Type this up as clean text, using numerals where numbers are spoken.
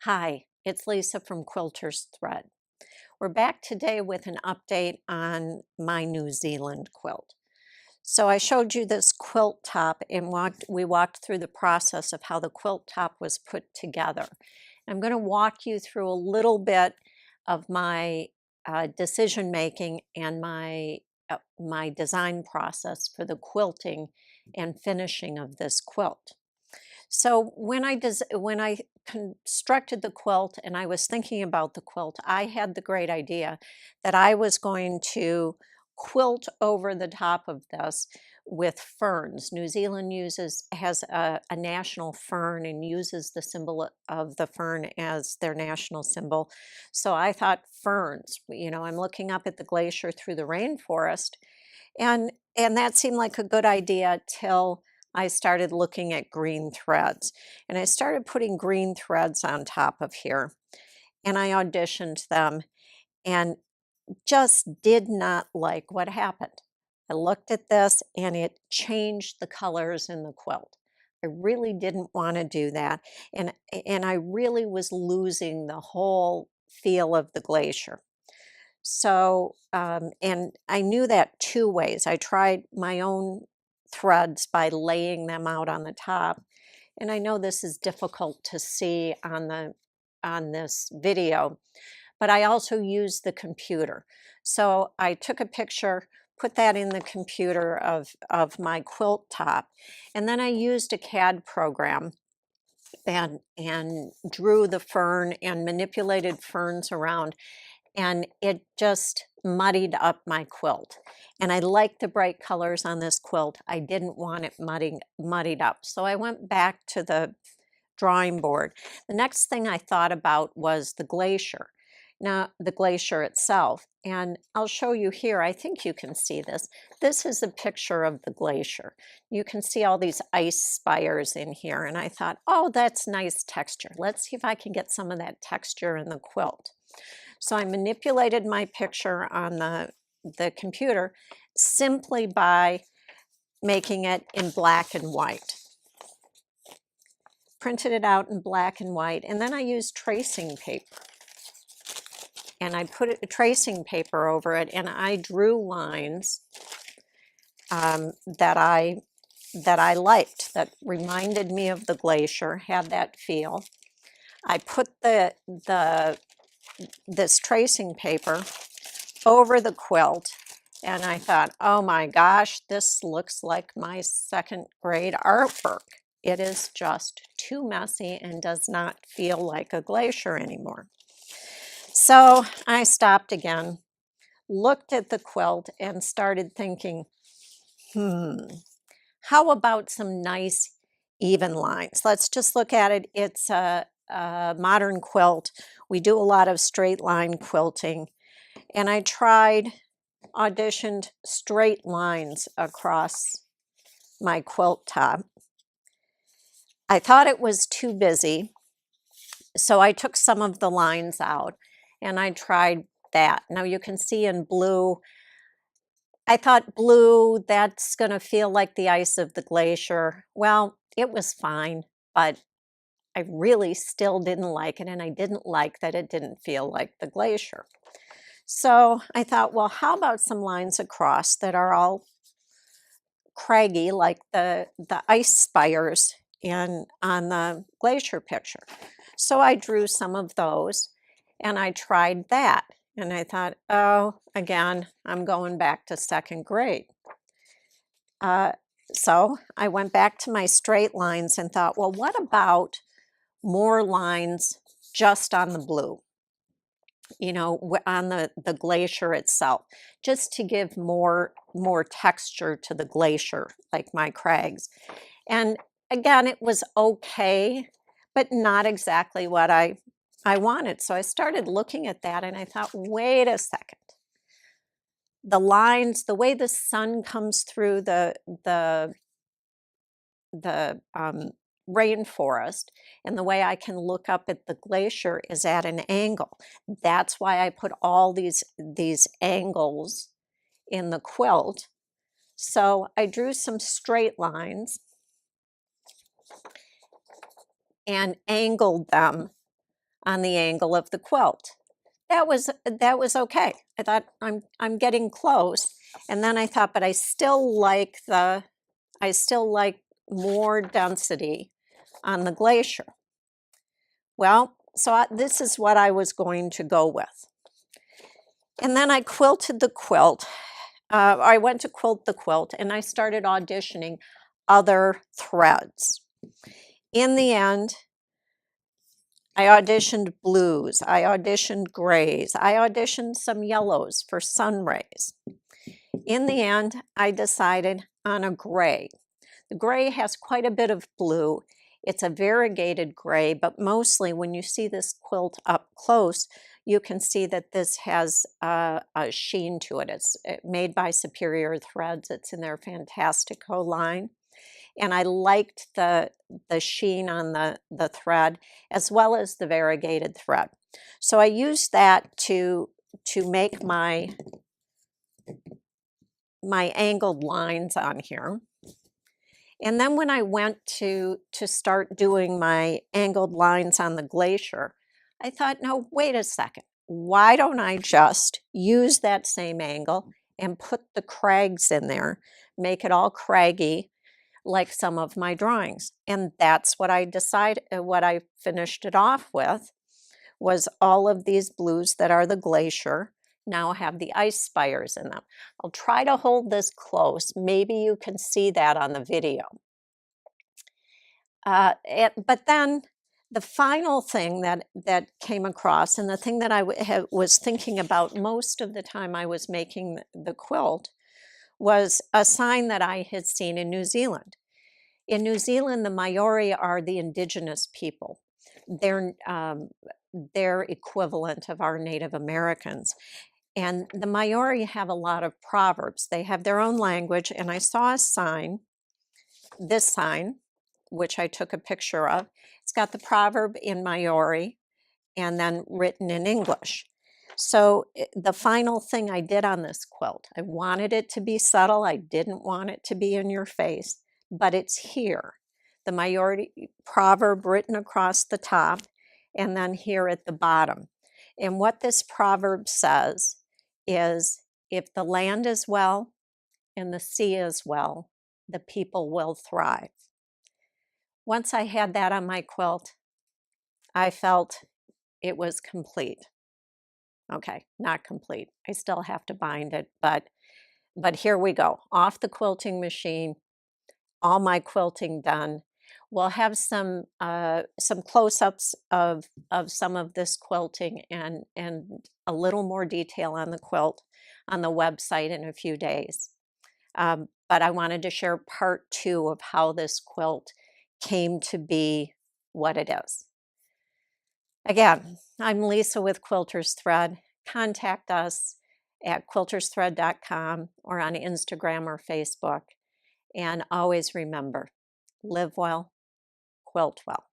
Hi, it's Lisa from Quilter's Thread. We're back today with an update on my New Zealand quilt. So I showed you this quilt top and we walked through the process of how the quilt top was put together. I'm going to walk you through a little bit of my decision making and my design process for the quilting and finishing of this quilt. So when I constructed the quilt and I was thinking about the quilt, I had the great idea that I was going to quilt over the top of this with ferns. New Zealand has a national fern and uses the symbol of the fern as their national symbol. So I thought ferns, I'm looking up at the glacier through the rainforest and that seemed like a good idea till I started looking at green threads. And I started putting green threads on top of here. And I auditioned them and just did not like what happened. I looked at this and it changed the colors in the quilt. I really didn't want to do that. And I really was losing the whole feel of the glacier. So, and I knew that two ways. I tried my own threads by laying them out on the top. And I know this is difficult to see on this video, but I also used the computer. So I took a picture, put that in the computer of my quilt top, and then I used a CAD program and drew the fern and manipulated ferns around, and it just muddied up my quilt. And I liked the bright colors on this quilt. I didn't want it muddied up. So I went back to the drawing board. The next thing I thought about was the glacier. Now, the glacier itself. And I'll show you here. I think you can see this. This is a picture of the glacier. You can see all these ice spires in here. And I thought, oh, that's nice texture. Let's see if I can get some of that texture in the quilt. So I manipulated my picture on the computer simply by making it in black and white. Printed it out in black and white, and then I used tracing paper. And I put tracing paper over it, and I drew lines that I liked, that reminded me of the glacier, had that feel. I put this tracing paper over the quilt, and I thought, oh my gosh, this looks like my second grade artwork. It is just too messy and does not feel like a glacier anymore. So I stopped again, looked at the quilt, and started thinking, how about some nice even lines? Let's just look at it. It's a modern quilt. We do a lot of straight line quilting. And I auditioned straight lines across my quilt top. I thought it was too busy, so I took some of the lines out and I tried that. Now you can see in blue, I thought blue, that's going to feel like the ice of the glacier. Well, it was fine, but I really still didn't like it, and I didn't like that it didn't feel like the glacier. So I thought, well, how about some lines across that are all craggy like the ice spires on the glacier picture. So I drew some of those and I tried that. And I thought, oh, again, I'm going back to second grade. So I went back to my straight lines and thought, well, what about more lines just on the blue? On the glacier itself, just to give more texture to the glacier, like my crags. And again, it was okay, but not exactly what I wanted. So I started looking at that and I thought, wait a second. The lines, the way the sun comes through the rainforest, and the way I can look up at the glacier is at an angle. That's why I put all these angles in the quilt. So I drew some straight lines and angled them on the angle of the quilt. That was okay. I thought I'm getting close. And then I thought, but I still like more density on the Glacier. Well, so this is what I was going to go with. And then I quilted the quilt. I went to quilt the quilt and I started auditioning other threads. In the end, I auditioned blues, I auditioned grays, I auditioned some yellows for sun rays. In the end, I decided on a gray. The gray has quite a bit of blue. It's a variegated gray, but mostly when you see this quilt up close, you can see that this has a sheen to it. It's made by Superior Threads. It's in their Fantastico line. And I liked the sheen on the thread as well as the variegated thread. So I used that to make my angled lines on here. And then when I went to start doing my angled lines on the Glacier, I thought, no, wait a second. Why don't I just use that same angle and put the crags in there, make it all craggy like some of my drawings? And that's what I decided, what I finished it off with was all of these blues that are the Glacier now have the ice spires in them. I'll try to hold this close. Maybe you can see that on the video. But then the final thing that came across, and the thing that I was thinking about most of the time I was making the quilt, was a sign that I had seen in New Zealand. In New Zealand, the Maori are the indigenous people. They're equivalent of our Native Americans. And the Maori have a lot of proverbs. They have their own language, and I saw a sign, this sign, which I took a picture of. It's got the proverb in Maori and then written in English. So the final thing I did on this quilt, I wanted it to be subtle. I didn't want it to be in your face, but it's here. The Maori proverb written across the top and then here at the bottom. And what this proverb says is, if the land is well and the sea is well, the people will thrive. Once I had that on my quilt, I felt it was complete. Okay, not complete. I still have to bind it, but here we go. Off the quilting machine, all my quilting done. We'll have some close-ups of some of this quilting and a little more detail on the quilt on the website in a few days. But I wanted to share part 2 of how this quilt came to be what it is. Again, I'm Lisa with Quilter's Thread. Contact us at quiltersthread.com or on Instagram or Facebook. And always remember, live well, quilt well.